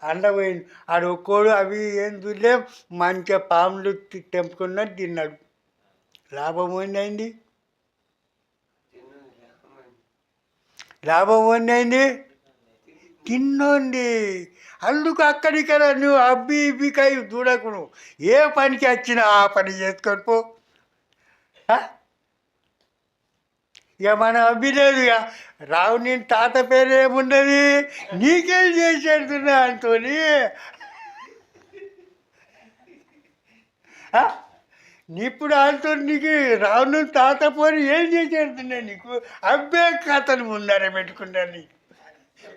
అండపోయింది ఆడు ఒక్కోడు అవి ఏం చూడలే మంచిగా పాములు తెంపుకున్నట్టు తిన్నాడు. లాభం ఏంటైంది? లాభం ఏంటైంది? తిన్నోండి. అందుకు అక్కడిక్కడ నువ్వు అబ్బి ఇబ్బికాయ చూడకు. నువ్వు ఏ పనికి వచ్చినా ఆ పని చేసుకొని పో. ఇక మనం అబ్బి లేదు. ఇక రావుని తాత పేరు ఏమున్నది? నీకేం చేసేడుతున్నా అంటోని ఇప్పుడు అంటూ నీకు రావుని తాత పోని ఏం చేసేడుతున్నా నీకు? అబ్బే కథలు ముందర పెట్టుకున్నా నీకు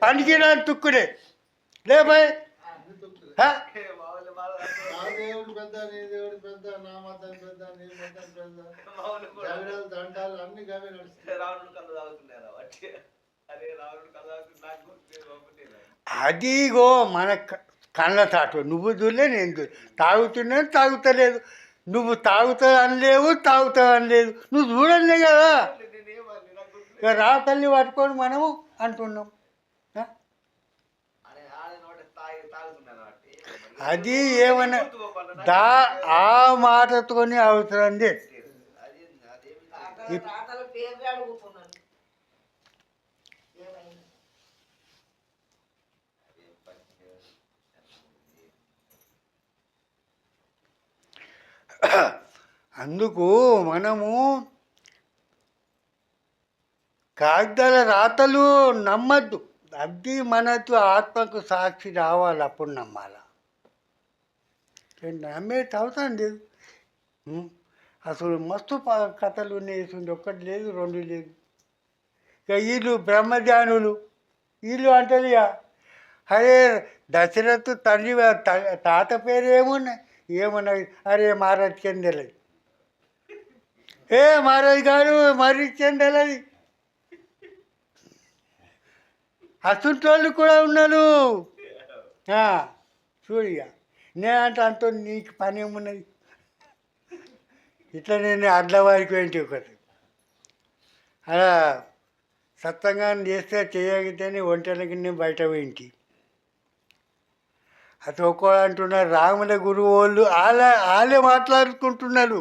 పనికి నా తుక్కుడే లే బాయ్. అదిగో మన కళ్ళ తాటు. నువ్వు దూలే నేను తాగుతున్నాను తాగుతలేదు. నువ్వు తాగుతావు అనలేవు తాగుతావు అనలేదు. నువ్వు చూడలే కదా. ఇక రా తల్లి పట్టుకొని మనము అంటున్నాం. అది ఏమన్నా ఆ మాటతోనే అవసరం. అందుకు మనము కాగితాల రాతలు నమ్మద్దు. అది మనకు ఆత్మకు సాక్షి రావాలి, అప్పుడు నమ్మాలి. నమ్మేది అవుతాను లేదు. అసలు మస్తు కథలు ఉన్నాయి. ఒక్కటి లేదు రెండు లేదు. ఇక వీళ్ళు బ్రహ్మజ్ఞానులు వీళ్ళు అంటారు ఇక అరే దశరథ్ తండ్రి తాత పేరు ఏమున్నది? అరే మహారాజ్ చెందలేదు. మహారాజ్ గారు మరి చెందలేదు. అసంటోళ్ళు కూడా ఉన్నారు. చూడిగా నేనంటే అంత నీకు పని ఏమున్నది? ఇట్లా నేను అడ్లవారికి ఏంటి ఒకటి అలా సత్సంగాన్ని చేస్తే చేయగితేనే ఒంటరికి నేను బయట పోయింటి. అది ఒక్కడు అంటున్నారు రాముల గురువు వాళ్ళు వాళ్ళే మాట్లాడుకుంటున్నారు.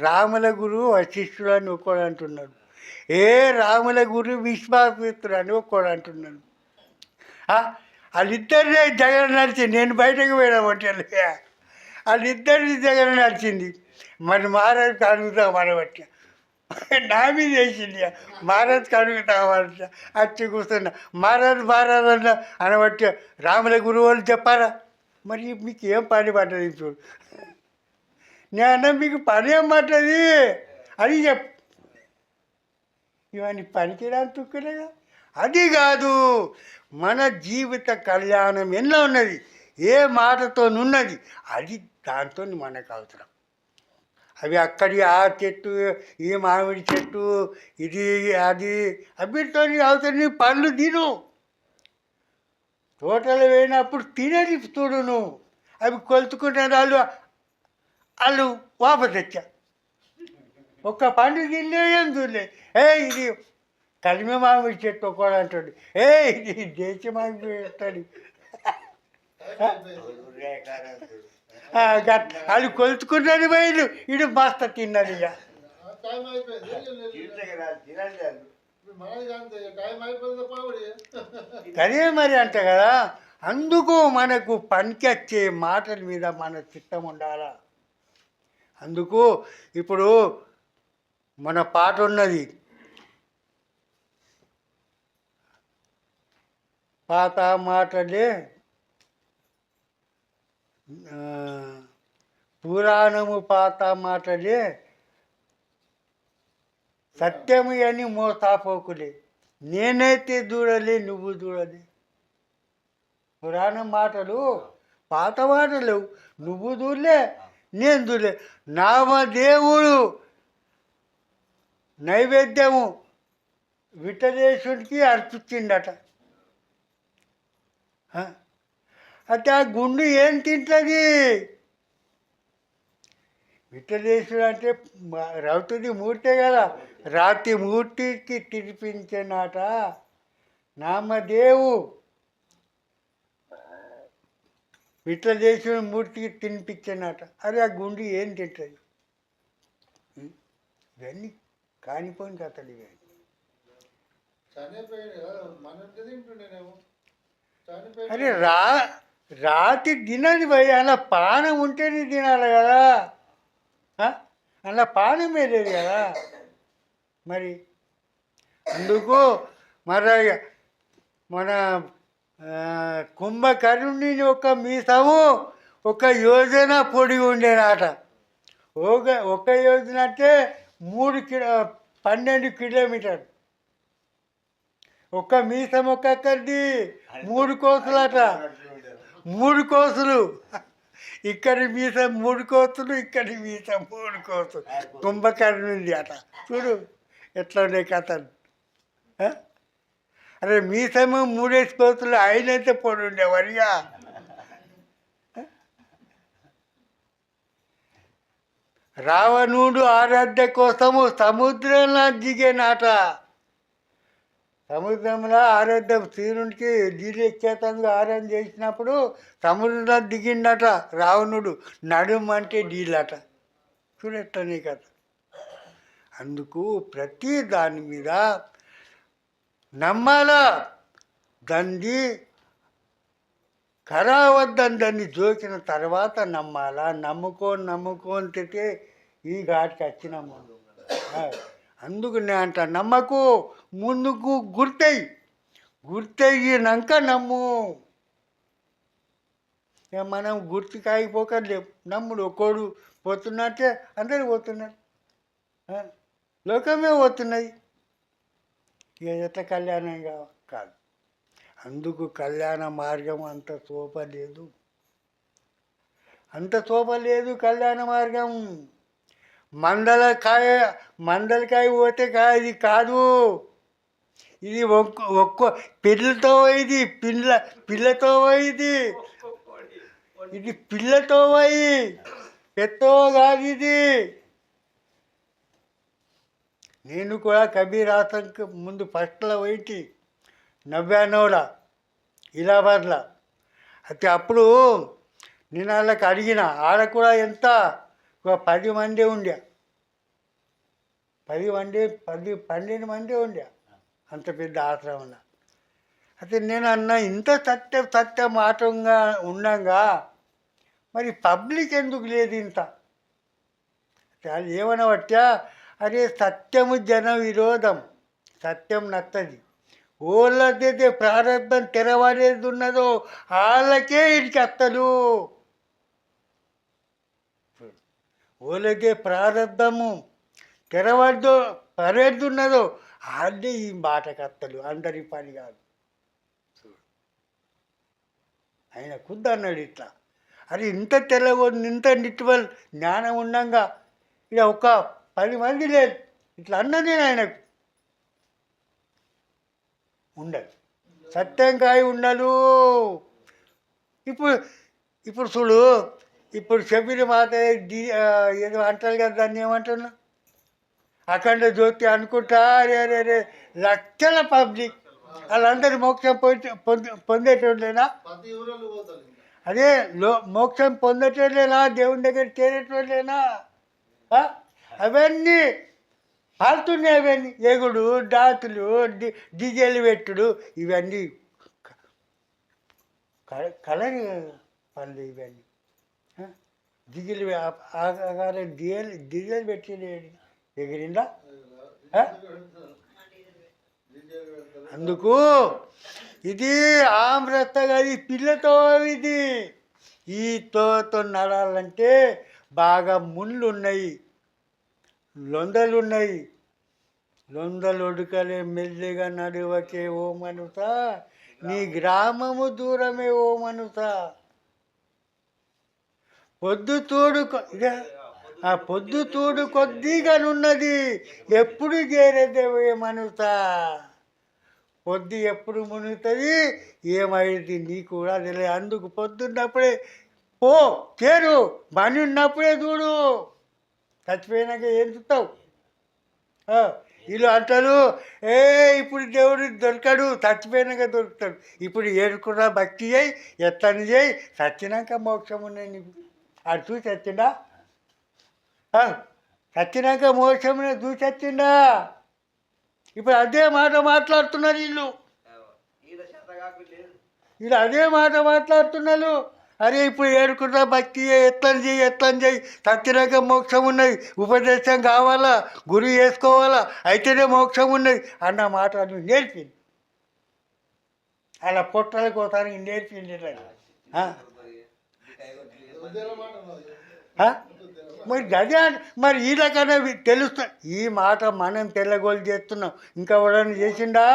రాముల గురువు వశిష్ఠుడు అని ఒక్కడు అంటున్నాడు. రాముల గురువు విశ్వామిత్రుడు అని ఒక్కడు అంటున్నాడు. వాళ్ళిద్దరినే జగన్ నడిచింది. నేను బయటకు పోయినా ఒంటరి. వాళ్ళిద్దరిని జగన్ నడిచింది. మరి మహారాజుకి అడుగుతాం అనబట్టి నా మీద వేసింది. మహారాజుకి అడుగుతామని వచ్చి కూర్చున్నా. మహారాజు అన్న అనబట్టి రాముల గురువు వాళ్ళు చెప్పారా? మరి మీకు ఏం పని పడ్డది? చూడు నేను మీకు పని ఏం పడ్డది అని చెప్పు. ఇవన్నీ పనికిరాని తుక్కులేగా. అది కాదు, మన జీవిత కళ్యాణం ఎన్నో ఉన్నది, ఏ మాటతోనున్నది, అది దాంతో మనకు అవసరం. అవి అక్కడి ఆ చెట్టు ఈ మామిడి చెట్టు ఇది అది అవిటితో అవసరం. పళ్ళు తిను. తోటలు పోయినప్పుడు తినేది చూడు నువ్వు. అవి కొలుచుకునే వాళ్ళు వాపసు తెచ్చా. ఒక్క పండు తినే ఏం చూడలే. ఇది కలిమి మామిడి చెట్టు ఒక్కడు అంటాడు. ఇది దేశ మామిడి చెట్టు. అది కొలుచుకున్నది పోయిండు. ఇడు మస్త తిన్నది. ఇక అదే మరి అంట కదా. అందుకు మనకు పనికొచ్చే మాటల మీద మన చిత్తం ఉండాలా. అందుకు ఇప్పుడు మన పాట ఉన్నది, పాత మాటలే పురాణము పాత మాటలే సత్యము అని మోసాపోకులే. నేనైతే చూడలే నువ్వు చూడలే. పురాణం మాటలు పాత మాటలు నువ్వు చూడలే నేను చూడలే. నామదేవుడు నైవేద్యము విఠలేశుడికి అర్పించిందట. అయితే ఆ గుండు ఏం తింటుంది? విఠలేశుడు అంటే రౌతుడి మూర్తే కదా. రాతి మూర్తికి తినిపించినట నామదేవు ఇట్లా చేసిన మూర్తికి తినిపించానట. అరే ఆ గుండి ఏం తింటుంది? ఇవన్నీ కానిపోయిన కథలు ఇవన్నీ. అరే రాత్రి తినది పోయి అలా పానం ఉంటేనే తినాలి కదా. అలా పానమే లేదు కదా మరి. అందుకు మరి మన కుంభకర్ణుని ఒక మీసము ఒక యోజన పొడి ఉండేనాట. ఒక యోజన అంటే 12 కిలోమీటర్లు. ఒక్క మీసం ఒక్కొక్కరిది 3 కోసులట. 3 కోసులు. ఇక్కడి మీసం 3 కోసులు, ఇక్కడి మీసం 3 కోసులు. కుంభకర్ణుంది అట. చూడు ఎట్లా ఉన్నాయి కథలు. అరే మీసము 3 కోసులు, ఆయనైతే పొడి ఉండేవారిగా. రావణుడు ఆరాధ్య కోసము సముద్రంలో దిగేనాట. సముద్రంలో ఆరాధ్యం శ్రీరునికి నీళ్ళు ఎక్కేతంగా ఆరాధన చేసినప్పుడు సముద్రంలో దిగిండట రావణుడు. నడుము అంటే నీళ్ళట. చూడెట్టనే కదా. అందుకు ప్రతి దాని మీద నమ్మాలా. దాన్ని కరావద్దని దాన్ని జోకిన తర్వాత నమ్మాలా. నమ్ముకొని తింటే ఈ ఘాటికి వచ్చినాము. అందుకు నేను అంట నమ్మకు, ముందుకు గుర్తయ్యినాక నమ్ము. మనం గుర్తు కాగిపోకలేము. నమ్ముడు ఒక్కోడు పోతున్నట్టే అందరూ పోతున్నారు. లోకమే పోతున్నది. ఇక ఎట్లా కళ్యాణం కాదు. అందుకు కళ్యాణ మార్గం అంత చూపలేదు కళ్యాణ మార్గం. మందలకాయ పోతే ఇది కాదు. ఇది ఒక్క పిల్లతో పోయింది. పిల్లతో పోయింది. ఇది పిల్లతో పోయి పెద్దో కాదు ఇది. నేను కూడా కబీర్ ఆశ్రమంకి ముందు ఫస్ట్లో పోయి 99లో ఇలాబాద్లో. అయితే అప్పుడు నేను వాళ్ళకి అడిగిన. ఆడ కూడా ఎంత 10 మంది ఉండే. 12 మంది ఉండే అంత పెద్ద ఆశ్రమంలో. అయితే నేను అన్నా ఇంత సత్య మాటంగా ఉండగా మరి పబ్లిక్ ఎందుకు లేదు ఇంత? వాళ్ళు ఏమన్నా బట్టా, అరే సత్యము జన విరోధం, సత్యం నచ్చది. ఓళ్ళదైతే ప్రారంభం తెరవలేదు ఉన్నదో వాళ్ళకే ఇంటికి అత్తలు. ఓళ్ళదే ప్రారంభము పరేడున్నదో వాళ్ళే ఈ మాటకు అత్తలు. అందరి పని కాదు. ఆయన ఖుద్దు అన్నాడు ఇట్లా. అది ఇంత తెల్లగొంది, ఇంత నిట్టువల్ జ్ఞానం ఉండగా ఇక ఒక 10 మంది లేదు ఇట్లా అన్నది ఆయనకు. ఉండదు సత్యంకాయ ఉండదు. ఇప్పుడు చూడు, ఇప్పుడు చెప్పిన మాట ఏదో అంటారు కదా, దాన్ని ఏమంటున్నా అఖండ జ్యోతి అనుకుంటా. అరే లక్షల పబ్లిక్ వాళ్ళందరూ మోక్షం పొందేటోళ్ళేనా? అదే మోక్షం పొందేటోళ్ళేనా? దేవుని దగ్గర చేరేటోళ్ళేనా? అవన్నీ పాలుతున్నాయి. అవన్నీ ఎగుడు డాతులు, డీజేలు పెట్టుడు, ఇవన్నీ కలరి పనులు. ఇవన్నీ డీజిల్ డీజిల్ పెట్టి ఎగిరిందా? అందుకు ఇది ఆమ్రతగా పిల్లతో ఇది. ఈ తోతో నడాలంటే బాగా ముళ్ళు ఉన్నాయి, లొందలున్నాయి. లొందలొడుకలే మెల్లిగా నడువకే ఓ మనుత, నీ గ్రామము దూరమే ఓ మనుత. పొద్దుతూడు కొద్దిగానున్నది, ఎప్పుడు చేరేదేవే మనుత. పొద్దు ఎప్పుడు మునుగుతుంది, ఏమైంది నీకు కూడా తెలియదు. అందుకు పొద్దున్నప్పుడే చేరు, మని ఉన్నప్పుడే చూడు. చచ్చిపోయినాక ఏం చూస్తావు? వీళ్ళు అంటారు ఏ ఇప్పుడు దేవుడు దొరకడు, చచ్చిపోయినాక దొరుకుతాడు. ఇప్పుడు ఏడుకున్న భక్తి చేయి, ఎత్తని చేయి, చచ్చినాక మోక్షం ఉన్నాయి నీకు. అది చూసి వచ్చిందా? చచ్చినాక మోక్షం చూసి వచ్చిందా? ఇప్పుడు అదే మాట మాట్లాడుతున్నారు వీళ్ళు అదే మాట మాట్లాడుతున్నారు. అరే ఇప్పుడు ఏడుకున్న భక్తి ఎట్లని చేయి, చచ్చినాక మోక్షం ఉన్నది, ఉపదేశం కావాలా, గురి వేసుకోవాలా, అయితేనే మోక్షం ఉన్నది అన్న మాట నువ్వు నేర్పింది. అలా పొట్టల కోసానికి నేర్పింది. మరి అదే మరి వీళ్ళకన్నా తెలుస్తా. ఈ మాట మనం తెల్లగోలు చేస్తున్నాం, ఇంకా ఎవరైనా చేసిండా?